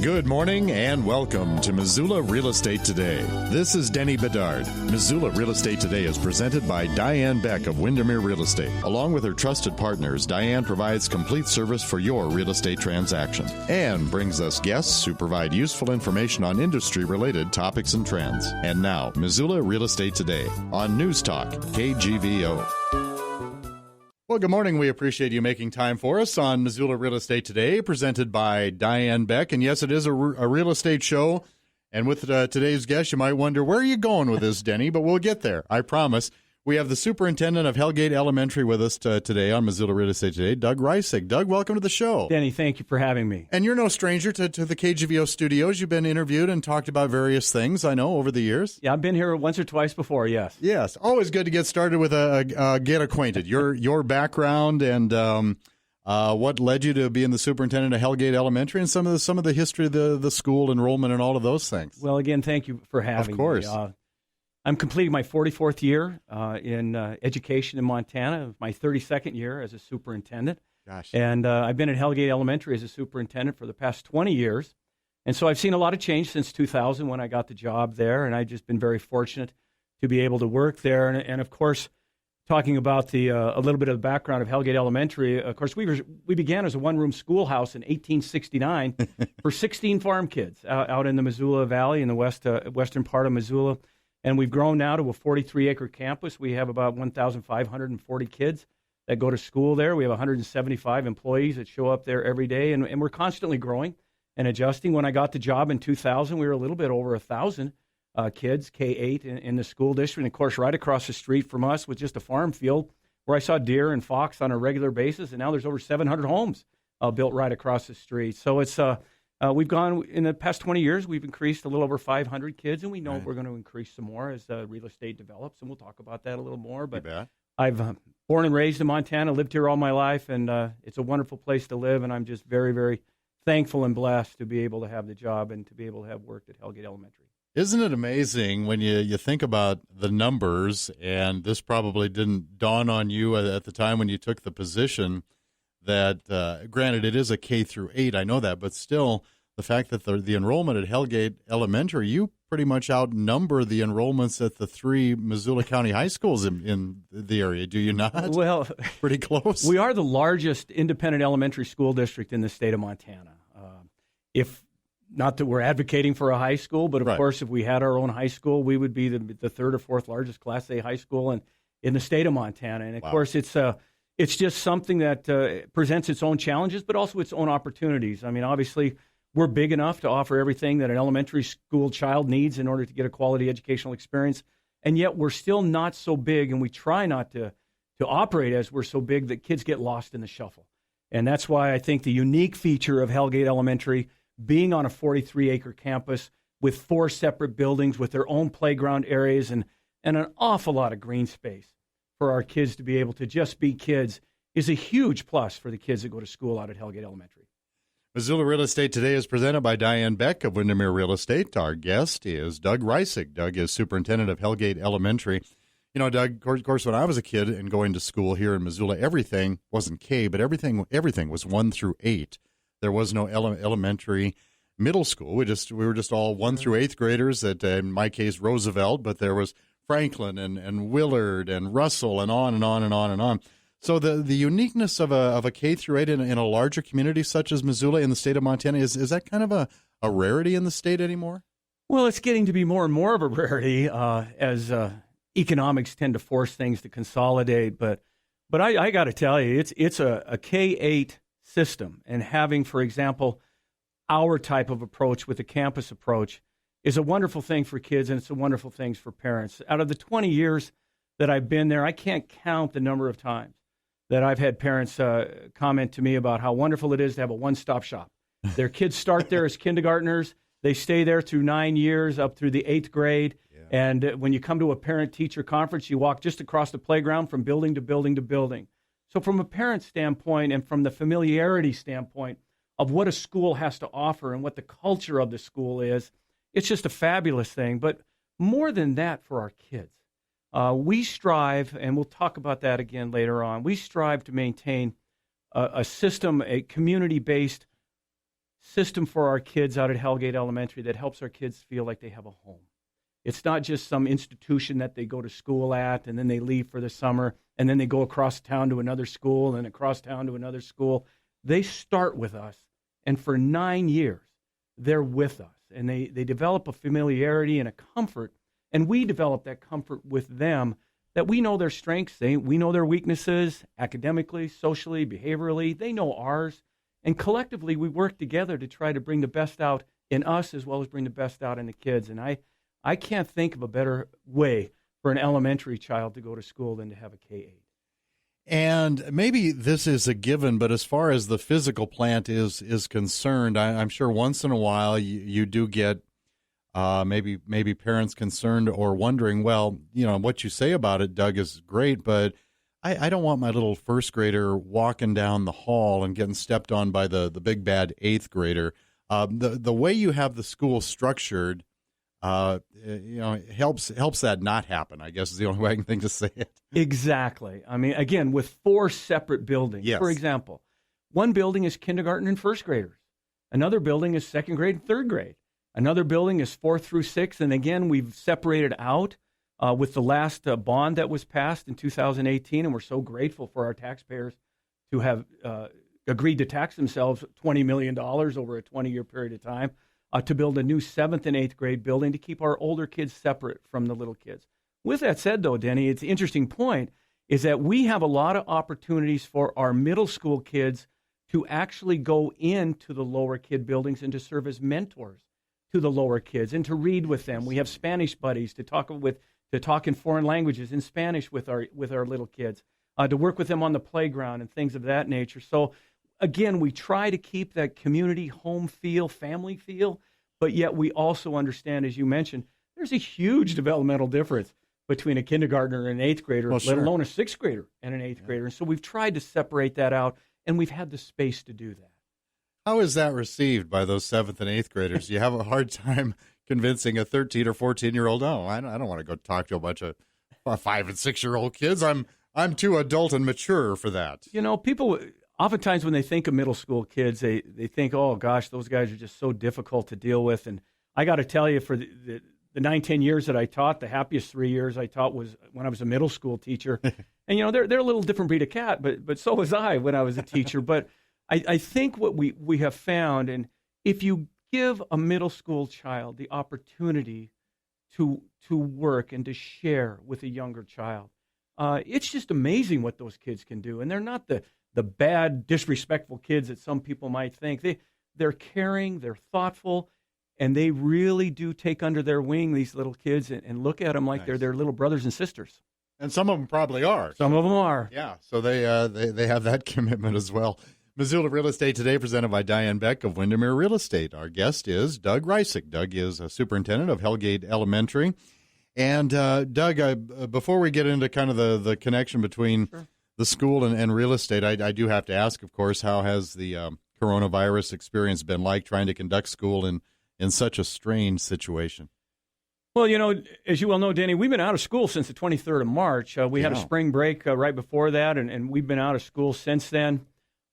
Good morning and welcome to Missoula Real Estate Today. This is Denny Bedard. Missoula Real Estate Today is presented by Diane Beck of Windermere Real Estate. Along with her trusted partners, Diane provides complete service for your real estate transaction and brings us guests who provide useful information on industry-related topics and trends. And now, Missoula Real Estate Today on News Talk, KGVO. Well, good morning. We appreciate you making time for us on Missoula Real Estate Today, presented by Diane Beck. And yes, it is a real estate show. And with today's guest, you might wonder, where are you going with this, Denny? But we'll get there, I promise. We have the superintendent of Hellgate Elementary with us today on Missoula Real Estate Today, Doug Reisig. Doug, welcome to the show. Denny, thank you for having me. And you're no stranger to the KGVO studios. You've been interviewed and talked about various things, I know, over the years. Yeah, I've been here once or twice before, yes. Yes, always good to get started with get acquainted. Your background and what led you to being the superintendent of Hellgate Elementary and some of the history of the school enrollment and all of those things. Well, again, thank you for having me. Of course. I'm completing my 44th year in education in Montana, my 32nd year as a superintendent. Gosh. And I've been at Hellgate Elementary as a superintendent for the past 20 years. And so I've seen a lot of change since 2000 when I got the job there, and I've just been very fortunate to be able to work there. And of course, talking about a little bit of the background of Hellgate Elementary, of course, we began as a one-room schoolhouse in 1869 for 16 farm kids out in the Missoula Valley in the western part of Missoula. And we've grown now to a 43-acre campus. We have about 1,540 kids that go to school there. We have 175 employees that show up there every day, and we're constantly growing and adjusting. When I got the job in 2000, we were a little bit over 1,000 kids, K-8, in the school district. And, of course, right across the street from us was just a farm field where I saw deer and fox on a regular basis, and now there's over 700 homes built right across the street. So it's we've gone, in the past 20 years, we've increased a little over 500 kids, and we know we're going to increase some more as real estate develops, and we'll talk about that a little more. But I've born and raised in Montana, lived here all my life, and it's a wonderful place to live, and I'm just very, very thankful and blessed to be able to have the job and to be able to have worked at Hellgate Elementary. Isn't it amazing when you think about the numbers, and this probably didn't dawn on you at the time when you took the position, that granted it is a K through 8, I know that, but still the fact that the enrollment at Hellgate Elementary, you pretty much outnumber the enrollments at the 3 Missoula County high schools in the area, do you not? Well, pretty close. We are the largest independent elementary school district in the state of Montana. If not that we're advocating for a high school, but of course if we had our own high school, we would be the third or fourth largest Class A high school in the state of Montana. And of course it's just something that presents its own challenges, but also its own opportunities. I mean, obviously, we're big enough to offer everything that an elementary school child needs in order to get a quality educational experience, and yet we're still not so big, and we try not to operate as we're so big that kids get lost in the shuffle. And that's why I think the unique feature of Hellgate Elementary, being on a 43-acre campus with 4 separate buildings with their own playground areas and an awful lot of green space for our kids to be able to just be kids, is a huge plus for the kids that go to school out at Hellgate Elementary. Missoula Real Estate Today is presented by Diane Beck of Windermere Real Estate. Our guest is Doug Reisig. Doug is superintendent of Hellgate Elementary. You know, Doug, of course, when I was a kid and going to school here in Missoula, everything wasn't K, but everything was 1 through 8. There was no elementary, middle school. We were just all 1 through 8th graders at, in my case, Roosevelt, but there was Franklin and Willard and Russell and on and on and on and on. So the uniqueness of a K through 8 in a larger community such as Missoula in the state of Montana, is that kind of a rarity in the state anymore? Well, it's getting to be more and more of a rarity as economics tend to force things to consolidate. But I got to tell you, it's a K-8 system, and having, for example, our type of approach with the campus approach is a wonderful thing for kids, and it's a wonderful thing for parents. Out of the 20 years that I've been there, I can't count the number of times that I've had parents comment to me about how wonderful it is to have a one-stop shop. Their kids start there as kindergartners. They stay there through 9 years, up through the 8th grade. Yeah. And when you come to a parent-teacher conference, you walk just across the playground from building to building to building. So from a parent standpoint and from the familiarity standpoint of what a school has to offer and what the culture of the school is, it's just a fabulous thing. But more than that, for our kids, we strive, and we'll talk about that again later on, we strive to maintain a system, a community-based system for our kids out at Hellgate Elementary that helps our kids feel like they have a home. It's not just some institution that they go to school at and then they leave for the summer and then they go across town to another school and across town to another school. They start with us, and for 9 years, they're with us. And they develop a familiarity and a comfort, and we develop that comfort with them, that we know their strengths, we know their weaknesses, academically, socially, behaviorally. They know ours. And collectively, we work together to try to bring the best out in us as well as bring the best out in the kids. And I can't think of a better way for an elementary child to go to school than to have a K-8. And maybe this is a given, but as far as the physical plant is concerned, I'm sure once in a while you do get maybe parents concerned or wondering, well, what you say about it, Doug, is great, but I don't want my little first grader walking down the hall and getting stepped on by the big bad eighth grader. The way you have the school structured, helps that not happen, I guess is the only way I can think to say it. Exactly. I mean, again, with 4 separate buildings. Yes. For example, one building is kindergarten and first graders. Another building is second grade and third grade. Another building is 4th through 6th. And again, we've separated out with the last bond that was passed in 2018. And we're so grateful for our taxpayers to have agreed to tax themselves $20 million over a 20-year period of time to build a new 7th and 8th grade building to keep our older kids separate from the little kids. With that said, though, Denny, it's an interesting point is that we have a lot of opportunities for our middle school kids to actually go into the lower kid buildings and to serve as mentors to the lower kids and to read with them. We have Spanish buddies to talk in foreign languages in Spanish with our little kids, to work with them on the playground and things of that nature. So again, we try to keep that community home feel, family feel, but yet we also understand, as you mentioned, there's a huge developmental difference between a kindergartner and an 8th grader, let alone a 6th grader and an 8th grader. And so we've tried to separate that out, and we've had the space to do that. How is that received by those 7th and 8th graders? You have a hard time convincing a 13 or 14-year-old, I don't want to go talk to a bunch of 5 and 6-year-old kids. I'm too adult and mature for that. People oftentimes when they think of middle school kids, they think, oh, gosh, those guys are just so difficult to deal with. And I got to tell you, for the 9-10 years that I taught, the happiest 3 years I taught was when I was a middle school teacher. And, they're a little different breed of cat, but so was I when I was a teacher. But I think what we have found, and if you give a middle school child the opportunity to work and to share with a younger child, it's just amazing what those kids can do. And they're not the bad, disrespectful kids that some people might think. They're caring, they're thoughtful, and they really do take under their wing these little kids and look at them like Nice. They're their little brothers and sisters. And some of them probably are. Some of them are. Yeah, so they have that commitment as well. Missoula Real Estate Today, presented by Diane Beck of Windermere Real Estate. Our guest is Doug Reisig. Doug is a superintendent of Hellgate Elementary. And Doug, before we get into kind of the connection between the school and real estate, I do have to ask, of course, how has the coronavirus experience been like trying to conduct school in such a strange situation? Well, as you well know, Danny, we've been out of school since the 23rd of March. We had a spring break right before that, and we've been out of school since then.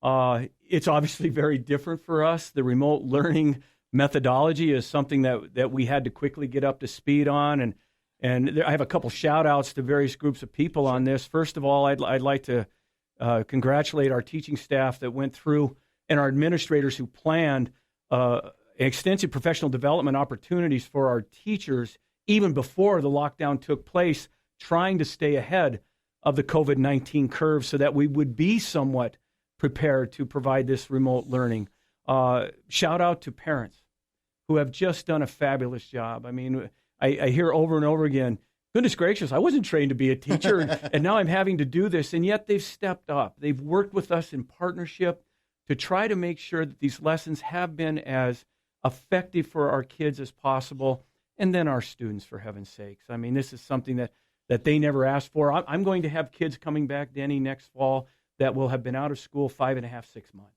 It's obviously very different for us. The remote learning methodology is something that we had to quickly get up to speed on, and I have a couple shout-outs to various groups of people on this. First of all, I'd like to congratulate our teaching staff that went through and our administrators who planned extensive professional development opportunities for our teachers even before the lockdown took place, trying to stay ahead of the COVID-19 curve so that we would be somewhat prepared to provide this remote learning. Shout out to parents who have just done a fabulous job. I mean, I hear over and over again, goodness gracious, I wasn't trained to be a teacher, and now I'm having to do this. And yet they've stepped up. They've worked with us in partnership to try to make sure that these lessons have been as effective for our kids as possible, and then our students, for heaven's sakes. I mean, this is something that they never asked for. I'm going to have kids coming back, Denny, next fall that will have been out of school 5.5, 6 months.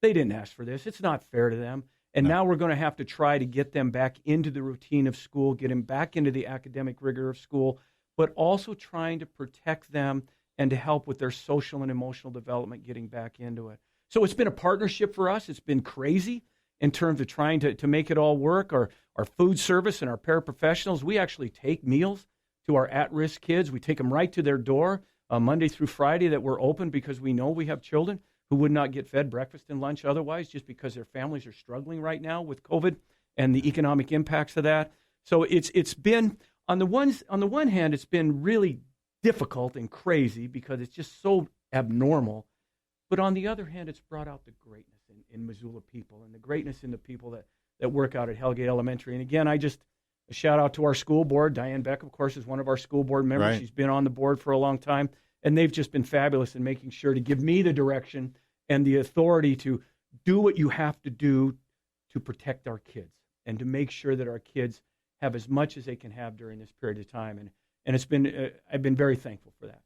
They didn't ask for this. It's not fair to them. And now we're going to have to try to get them back into the routine of school, get them back into the academic rigor of school, but also trying to protect them and to help with their social and emotional development getting back into it. So it's been a partnership for us. It's been crazy. in terms of trying to make it all work. Our food service and our paraprofessionals, we actually take meals to our at-risk kids. We take them right to their door Monday through Friday that we're open, because we know we have children who would not get fed breakfast and lunch otherwise, just because their families are struggling right now with COVID and the economic impacts of that. So it's been, on the one hand, it's been really difficult and crazy because it's just so abnormal. But on the other hand, it's brought out the greatness in Missoula people and the greatness in the people that work out at Hellgate Elementary. And again, a shout out to our school board. Diane Beck, of course, is one of our school board members. Right. She's been on the board for a long time. And they've just been fabulous in making sure to give me the direction and the authority to do what you have to do to protect our kids and to make sure that our kids have as much as they can have during this period of time. And it's been I've been very thankful for that.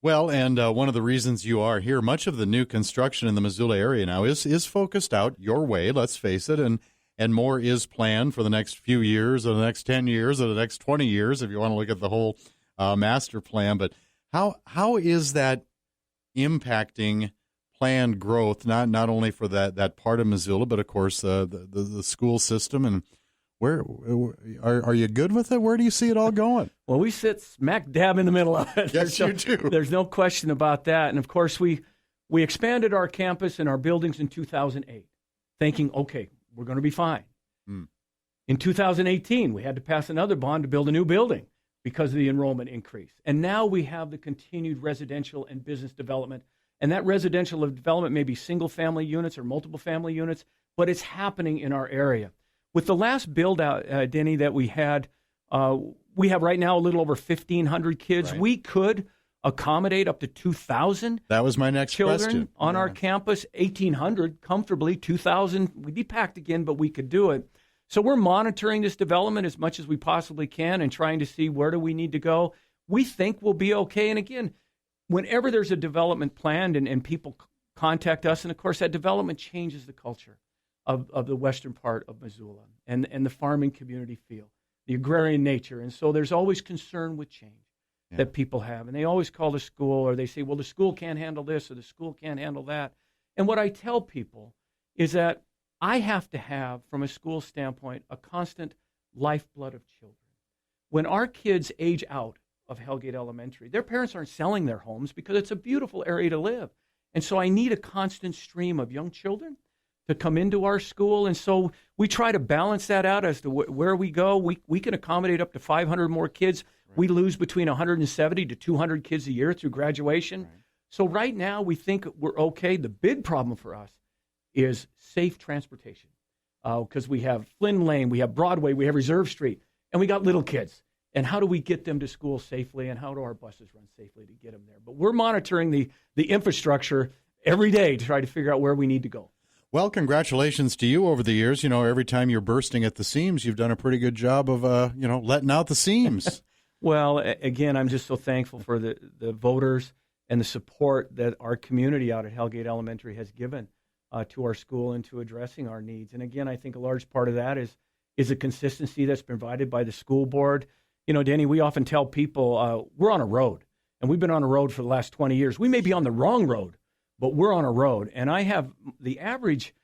Well, and one of the reasons you are here, much of the new construction in the Missoula area now is focused out your way, let's face it, and more is planned for the next few years or the next 10 years or the next 20 years if you want to look at the whole master plan. But how is that impacting planned growth, not only for that part of Missoula, but of course the school system? And where are you good with it? Where do you see it all going? Well, we sit smack dab in the middle of it. Yes, you do. There's no question about that. And of course, we expanded our campus and our buildings in 2008, thinking, okay, we're going to be fine. In 2018, we had to pass another bond to build a new building because of the enrollment increase. And now we have the continued residential and business development. And that residential development may be single-family units or multiple family units, but it's happening in our area. With the last build-out, Denny, that we had, we have right now a little over 1,500 kids. Right. We could accommodate up to 2,000 That was my next children question. on our campus, 1,800 comfortably, 2,000. We'd be packed again, but we could do it. So we're monitoring this development as much as we possibly can and trying to see where do we need to go. We think we'll be okay. And again, whenever there's a development planned and people contact us, and of course that development changes the culture of the western part of Missoula and the farming community feel, the agrarian nature. And so there's always concern with change that people have. And they always call the school, or they say, well, the school can't handle this or the school can't handle that. And what I tell people is that I have to have, from a school standpoint, a constant lifeblood of children. When our kids age out of Hellgate Elementary, their parents aren't selling their homes because it's a beautiful area to live. And so I need a constant stream of young children to come into our school. And so we try to balance that out as to where we go. We can accommodate up to 500 more kids. Right. We lose between 170 to 200 kids a year through graduation. Right. So right now we think we're okay. The big problem for us is safe transportation, because we have Flynn Lane, we have Broadway, we have Reserve Street, and we got little kids. And how do we get them to school safely, and how do our buses run safely to get them there? But we're monitoring the infrastructure every day to try to figure out where we need to go. Well, congratulations to you over the years. You know, every time you're bursting at the seams, you've done a pretty good job of, letting out the seams. Well, again, I'm just so thankful for the voters and the support that our community out at Hellgate Elementary has given to our school and to addressing our needs. And again, I think a large part of that is a consistency that's provided by the school board. You know, Denny, we often tell people we're on a road, and we've been on a road for the last 20 years. We may be on the wrong road, but we're on a road. And I have the average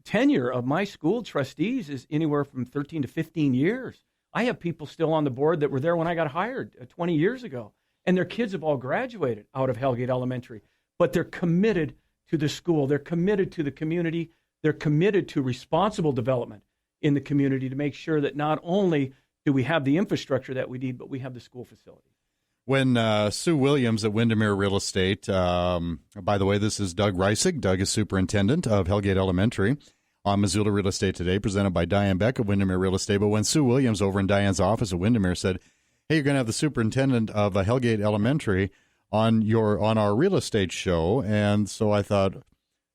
tenure of my school trustees is anywhere from 13 to 15 years. I have people still on the board that were there when I got hired 20 years ago, and their kids have all graduated out of Hellgate Elementary, but they're committed to the school. They're committed to the community. They're committed to responsible development in the community to make sure that not only do we have the infrastructure that we need, but we have the school facilities. When Sue Williams at Windermere Real Estate, by the way, this is Doug Reisig. Doug is superintendent of Hellgate Elementary on Missoula Real Estate Today, presented by Diane Beck of Windermere Real Estate. But when Sue Williams over in Diane's office at Windermere said, hey, you're going to have the superintendent of Hellgate Elementary on our real estate show, and so I thought,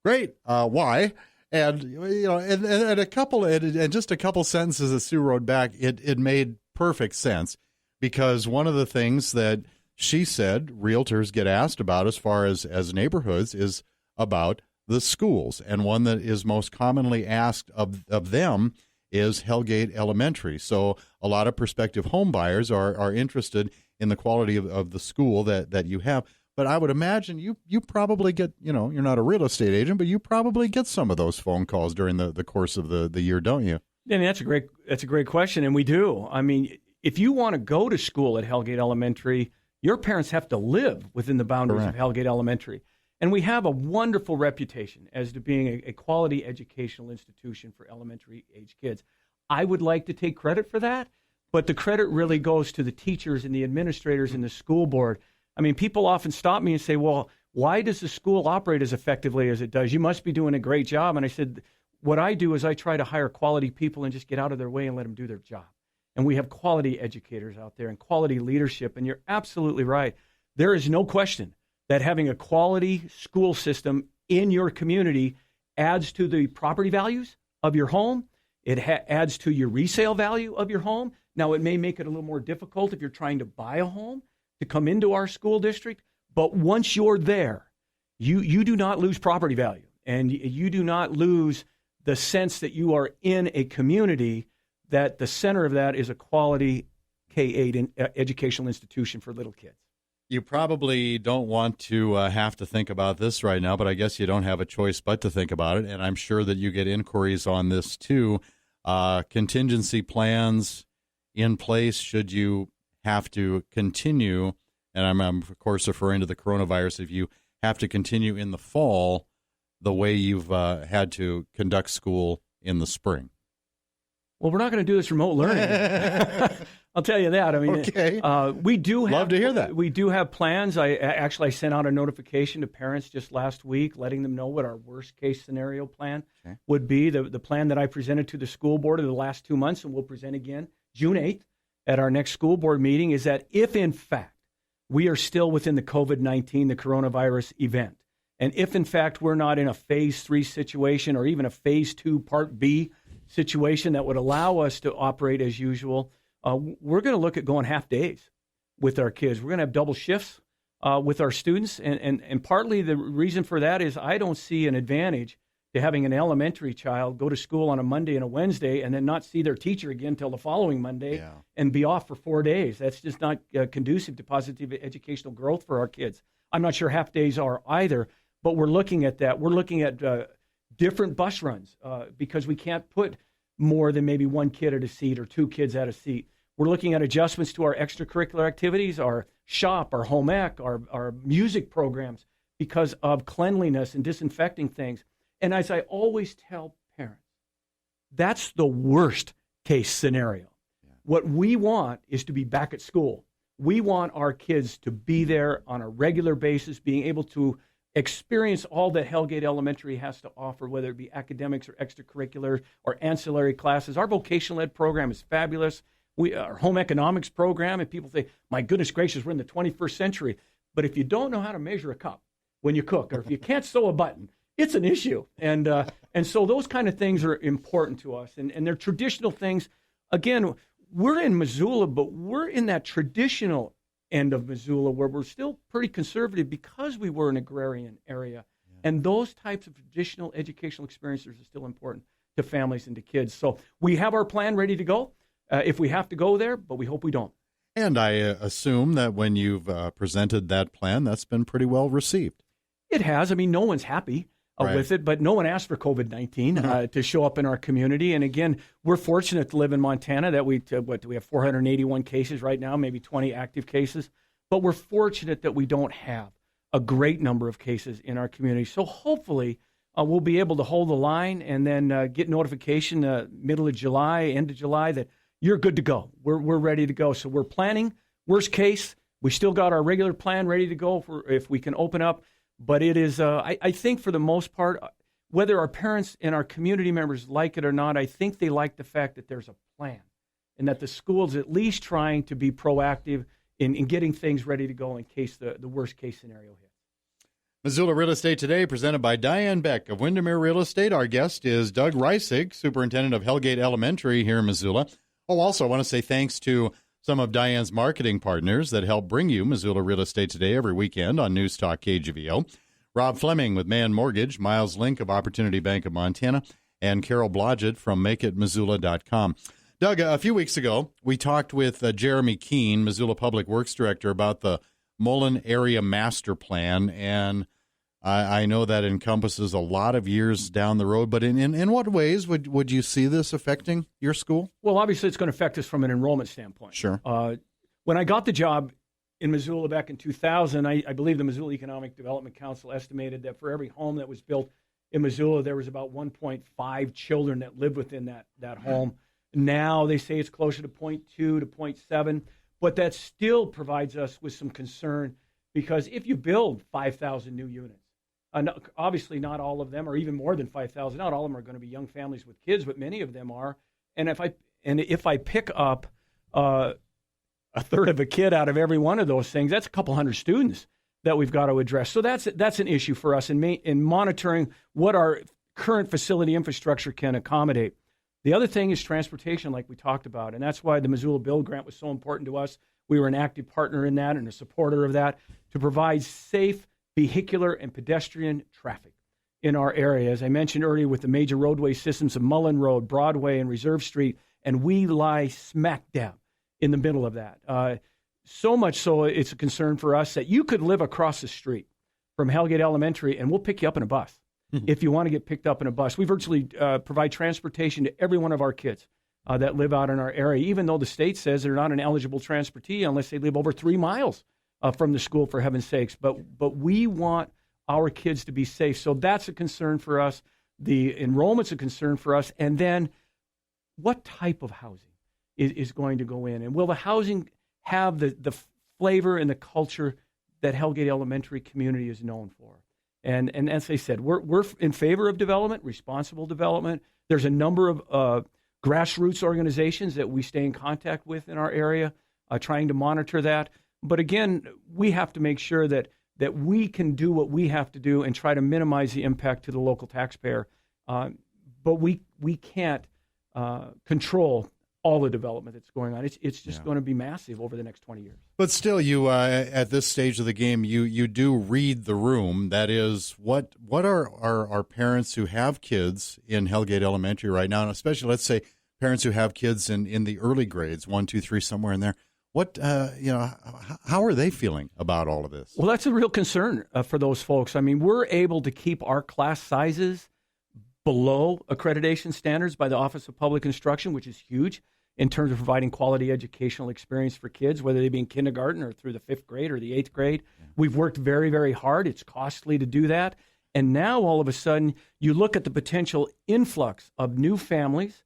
great, why? And and just a couple sentences that Sue wrote back, it made perfect sense, because one of the things that she said realtors get asked about as far as neighborhoods is about the schools, and one that is most commonly asked of them is Hellgate Elementary. So a lot of prospective home buyers are interested in the quality of the school that you have. But I would imagine you probably get, you're not a real estate agent, but you probably get some of those phone calls during the course of the year, don't you? I mean, that's a great question, and we do. I mean, if you want to go to school at Hellgate Elementary, your parents have to live within the boundaries of Hellgate Elementary. And we have a wonderful reputation as to being a quality educational institution for elementary age kids. I would like to take credit for that, but the credit really goes to the teachers and the administrators and the school board. I mean, people often stop me and say, well, why does the school operate as effectively as it does? You must be doing a great job. And I said, what I do is I try to hire quality people and just get out of their way and let them do their job. And we have quality educators out there and quality leadership. And you're absolutely right. There is no question that having a quality school system in your community adds to the property values of your home. It adds to your resale value of your home. Now, it may make it a little more difficult if you're trying to buy a home to come into our school district. But once you're there, you do not lose property value, and you do not lose the sense that you are in a community that the center of that is a quality K-8 educational institution for little kids. You probably don't want to have to think about this right now, but I guess you don't have a choice but to think about it, and I'm sure that you get inquiries on this too. Contingency plans in place should you have to continue, and I'm of course referring to the coronavirus, if you have to continue in the fall the way you've had to conduct school in the spring. Well, we're not going to do this remote learning. I'll tell you that. I mean, okay. We do have, love to hear that. We do have plans. I sent out a notification to parents just last week, letting them know what our worst case scenario plan would be. The plan that I presented to the school board in the last 2 months, and we'll present again June 8th at our next school board meeting, is that if in fact we are still within the COVID-19, the coronavirus event, and if in fact we're not in a phase 3 situation or even a phase 2 part B situation that would allow us to operate as usual, we're going to look at going half days with our kids. We're going to have double shifts with our students. And partly the reason for that is I don't see an advantage to having an elementary child go to school on a Monday and a Wednesday and then not see their teacher again until the following Monday and be off for 4 days. That's just not conducive to positive educational growth for our kids. I'm not sure half days are either, but we're looking at that. We're looking at different bus runs because we can't put more than maybe one kid at a seat or two kids at a seat. We're looking at adjustments to our extracurricular activities, our shop, our home ec, our music programs because of cleanliness and disinfecting things. And as I always tell parents, that's the worst case scenario. Yeah. What we want is to be back at school. We want our kids to be there on a regular basis, being able to experience all that Hellgate Elementary has to offer, whether it be academics or extracurricular or ancillary classes. Our vocational ed program is fabulous. Our home economics program, and people say, my goodness gracious, we're in the 21st century. But if you don't know how to measure a cup when you cook, or if you can't sew a button, it's an issue. And so those kind of things are important to us. And they're traditional things. Again, we're in Missoula, but we're in that traditional end of Missoula where we're still pretty conservative because we were an agrarian area. Yeah. And those types of traditional educational experiences are still important to families and to kids. So we have our plan ready to go if we have to go there, but we hope we don't. And I assume that when you've presented that plan, that's been pretty well received. It has. I mean, no one's happy with it, but no one asked for COVID-19 to show up in our community. And again, we're fortunate to live in Montana that we have 481 cases right now, maybe 20 active cases. But we're fortunate that we don't have a great number of cases in our community. So hopefully we'll be able to hold the line and then get notification middle of July, end of July that you're good to go. We're ready to go. So we're planning. Worst case, we still got our regular plan ready to go for if we can open up. But it is, I think for the most part, whether our parents and our community members like it or not, I think they like the fact that there's a plan and that the school's at least trying to be proactive in getting things ready to go in case the worst case scenario hits. Missoula Real Estate Today, presented by Diane Beck of Windermere Real Estate. Our guest is Doug Reisig, Superintendent of Hellgate Elementary here in Missoula. Oh, also, I want to say thanks to some of Diane's marketing partners that help bring you Missoula Real Estate Today every weekend on News Talk KGVO. Rob Fleming with Man Mortgage, Miles Link of Opportunity Bank of Montana, and Carol Blodgett from MakeItMissoula.com. Doug, a few weeks ago, we talked with Jeremy Keene, Missoula Public Works Director, about the Mullen Area Master Plan, and I know that encompasses a lot of years down the road, but in what ways would you see this affecting your school? Well, obviously it's going to affect us from an enrollment standpoint. Sure. When I got the job in Missoula back in 2000, I believe the Missoula Economic Development Council estimated that for every home that was built in Missoula, there was about 1.5 children that lived within that home. Now they say it's closer to 0.2 to 0.7, but that still provides us with some concern, because if you build 5,000 new units, obviously not all of them, or even more than 5,000, not all of them are going to be young families with kids, but many of them are. And if I pick up a third of a kid out of every one of those things, that's a couple hundred students that we've got to address. So that's an issue for us in monitoring what our current facility infrastructure can accommodate. The other thing is transportation, like we talked about, and that's why the Missoula Build Grant was so important to us. We were an active partner in that and a supporter of that, to provide safe vehicular and pedestrian traffic in our area. As I mentioned earlier, with the major roadway systems of Mullen Road, Broadway, and Reserve Street, and we lie smack dab in the middle of that. So much so it's a concern for us that you could live across the street from Hellgate Elementary, and we'll pick you up in a bus if you want to get picked up in a bus. We virtually provide transportation to every one of our kids that live out in our area, even though the state says they're not an eligible transportee unless they live over 3 miles from the school, for heaven's sakes. But we want our kids to be safe. So that's a concern for us. The enrollment's a concern for us. And then what type of housing is going to go in? And will the housing have the flavor and the culture that Hellgate Elementary community is known for? And as I said, we're in favor of development, responsible development. There's a number of grassroots organizations that we stay in contact with in our area, trying to monitor that. But again, we have to make sure that we can do what we have to do and try to minimize the impact to the local taxpayer. But we can't control all the development that's going on. It's just going to be massive over the next 20 years. But still, you at this stage of the game, you do read the room. That is, what are our parents who have kids in Hellgate Elementary right now, and especially, let's say, parents who have kids in the early grades, 1, 2, 3, somewhere in there. What how are they feeling about all of this? Well, that's a real concern for those folks. I mean, we're able to keep our class sizes below accreditation standards by the Office of Public Instruction, which is huge in terms of providing quality educational experience for kids, whether they be in kindergarten or through the 5th grade or the 8th grade. Yeah. We've worked very, very hard. It's costly to do that. And now all of a sudden, you look at the potential influx of new families,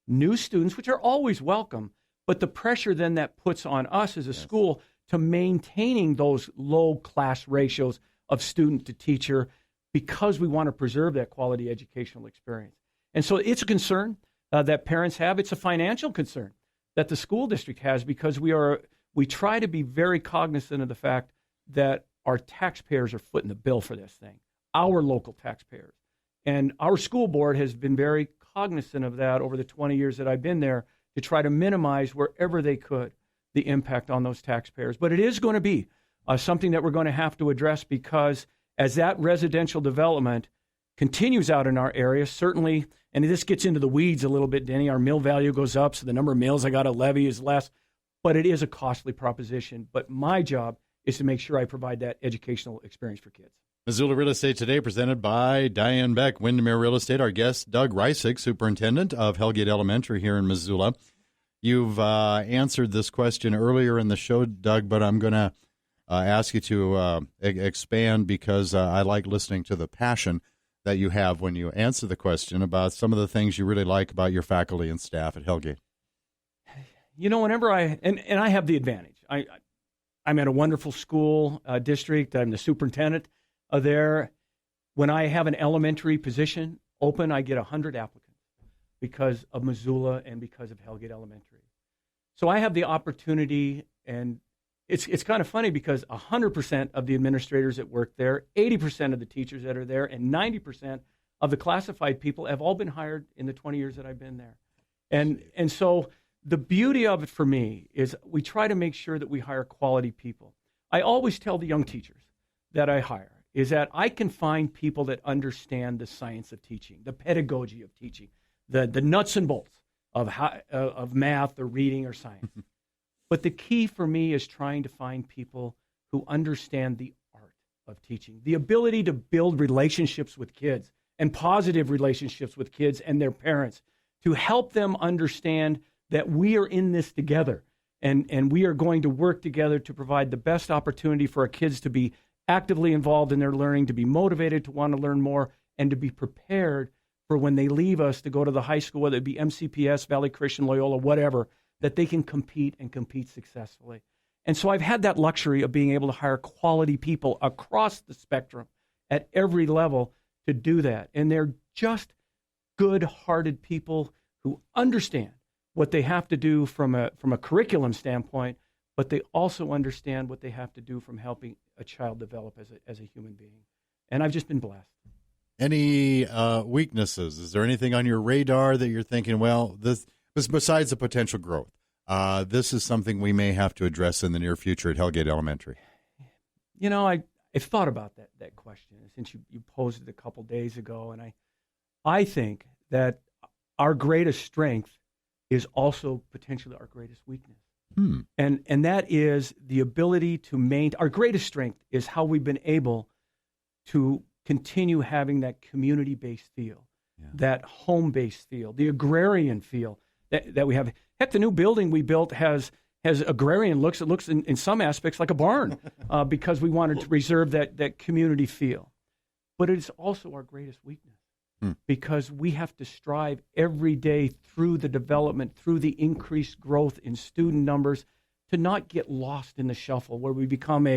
new students, which are always welcome, but the pressure then that puts on us as a school to maintaining those low class ratios of student to teacher, because we want to preserve that quality educational experience. And so it's a concern that parents have. It's a financial concern that the school district has, because we try to be very cognizant of the fact that our taxpayers are footing the bill for this thing, our local taxpayers. And our school board has been very cognizant of that over the 20 years that I've been there, to try to minimize wherever they could the impact on those taxpayers. But it is going to be something that we're going to have to address, because as that residential development continues out in our area, certainly, and this gets into the weeds a little bit, Denny, our mill value goes up, so the number of mills I got to levy is less, but it is a costly proposition. But my job is to make sure I provide that educational experience for kids. Missoula Real Estate Today, presented by Diane Beck, Windermere Real Estate. Our guest, Doug Reisig, Superintendent of Hellgate Elementary here in Missoula. You've answered this question earlier in the show, Doug, but I'm going to ask you to expand, because I like listening to the passion that you have when you answer the question about some of the things you really like about your faculty and staff at Hellgate. You know, whenever I have the advantage. I'm at a wonderful school district. I'm the superintendent there. When I have an elementary position open, I get 100 applicants because of Missoula and because of Hellgate Elementary. So I have the opportunity, and it's kind of funny, because 100% of the administrators that work there, 80% of the teachers that are there, and 90% of the classified people have all been hired in the 20 years that I've been there. And so the beauty of it for me is we try to make sure that we hire quality people. I always tell the young teachers that I hire is that I can find people that understand the science of teaching, the pedagogy of teaching, the nuts and bolts of math or reading or science. But the key for me is trying to find people who understand the art of teaching, the ability to build relationships with kids and positive relationships with kids and their parents, to help them understand that we are in this together and we are going to work together to provide the best opportunity for our kids to be actively involved in their learning, to be motivated to want to learn more, and to be prepared for when they leave us to go to the high school, whether it be MCPS, Valley Christian, Loyola, whatever, that they can compete and compete successfully. And so I've had that luxury of being able to hire quality people across the spectrum at every level to do that. And they're just good-hearted people who understand what they have to do from a curriculum standpoint, but they also understand what they have to do from helping a child develop as a human being. And I've just been blessed. Any weaknesses? Is there anything on your radar that you're thinking, well, this besides the potential growth, this is something we may have to address in the near future at Hellgate Elementary? You know, I've thought about that question since you posed it a couple days ago, and I think that our greatest strength is also potentially our greatest weakness. And that is the ability to maintain. Our greatest strength is how we've been able to continue having that community-based feel, that home-based feel, the agrarian feel that we have. Heck, the new building we built has agrarian looks. It looks in some aspects like a barn because we wanted to reserve that community feel. But it is also our greatest weakness because we have to strive every day through the development, through the increased growth in student numbers, to not get lost in the shuffle where we become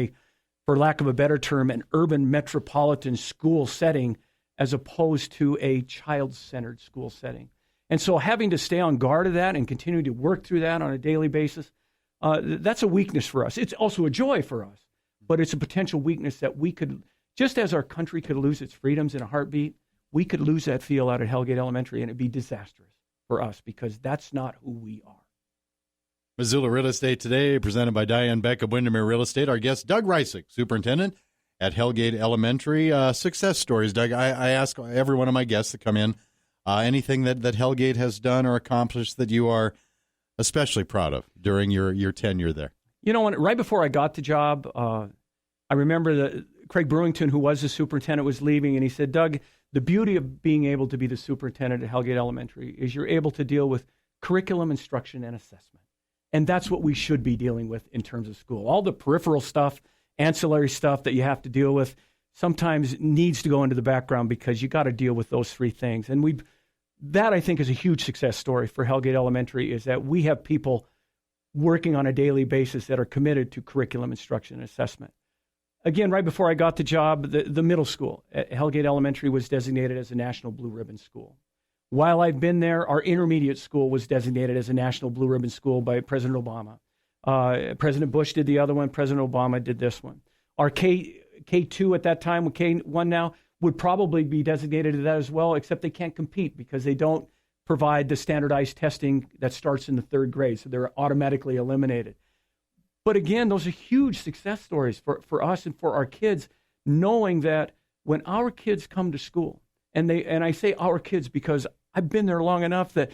for lack of a better term, an urban metropolitan school setting as opposed to a child-centered school setting. And so having to stay on guard of that and continue to work through that on a daily basis, that's a weakness for us. It's also a joy for us, but it's a potential weakness that we could, just as our country could lose its freedoms in a heartbeat, we could lose that feel out at Hellgate Elementary, and it'd be disastrous for us because that's not who we are. Missoula Real Estate Today, presented by Diane Beck of Windermere Real Estate. Our guest, Doug Reisig, Superintendent at Hellgate Elementary. Success stories, Doug. I ask every one of my guests to come in, anything that Hellgate has done or accomplished that you are especially proud of during your tenure there. You know, right before I got the job, I remember that Craig Brewington, who was the superintendent, was leaving, and he said, Doug, the beauty of being able to be the superintendent at Hellgate Elementary is you're able to deal with curriculum, instruction, and assessment. And that's what we should be dealing with in terms of school. All the peripheral stuff, ancillary stuff that you have to deal with sometimes needs to go into the background because you got to deal with those three things. And that I think is a huge success story for Hellgate Elementary, is that we have people working on a daily basis that are committed to curriculum, instruction, and assessment. Again, right before I got the job, the middle school at Hellgate Elementary was designated as a National Blue Ribbon School. While I've been there, our intermediate school was designated as a National Blue Ribbon School by President Obama. President Bush did the other one. President Obama did this one. Our K2 at that time, K1 now, would probably be designated as that as well, except they can't compete because they don't provide the standardized testing that starts in the third grade, so they're automatically eliminated. But again, those are huge success stories for us and for our kids, knowing that when our kids come to school, and I say our kids because I've been there long enough that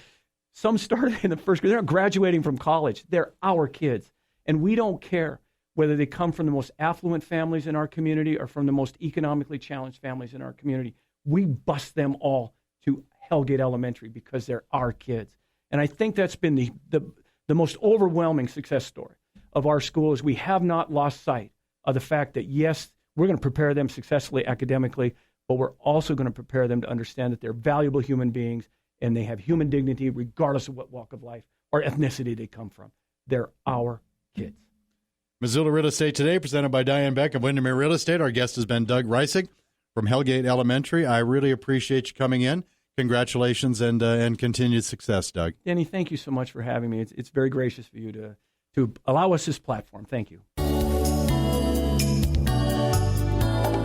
some started in the first grade. They're not graduating from college. They're our kids. And we don't care whether they come from the most affluent families in our community or from the most economically challenged families in our community. We bus them all to Hellgate Elementary because they're our kids. And I think that's been the most overwhelming success story of our school, is we have not lost sight of the fact that, yes, we're going to prepare them successfully academically, but we're also going to prepare them to understand that they're valuable human beings and they have human dignity regardless of what walk of life or ethnicity they come from. They're our kids. Missoula Real Estate Today, presented by Diane Beck of Windermere Real Estate. Our guest has been Doug Reisig from Hellgate Elementary. I really appreciate you coming in. Congratulations and continued success, Doug. Danny, thank you so much for having me. It's very gracious for you to allow us this platform. Thank you.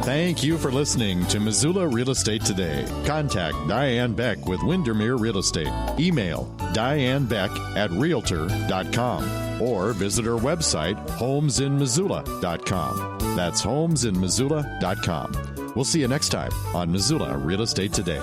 Thank you for listening to Missoula Real Estate Today. Contact Diane Beck with Windermere Real Estate. Email dianebeck@realtor.com or visit her website, homesinmissoula.com. That's homesinmissoula.com. We'll see you next time on Missoula Real Estate Today.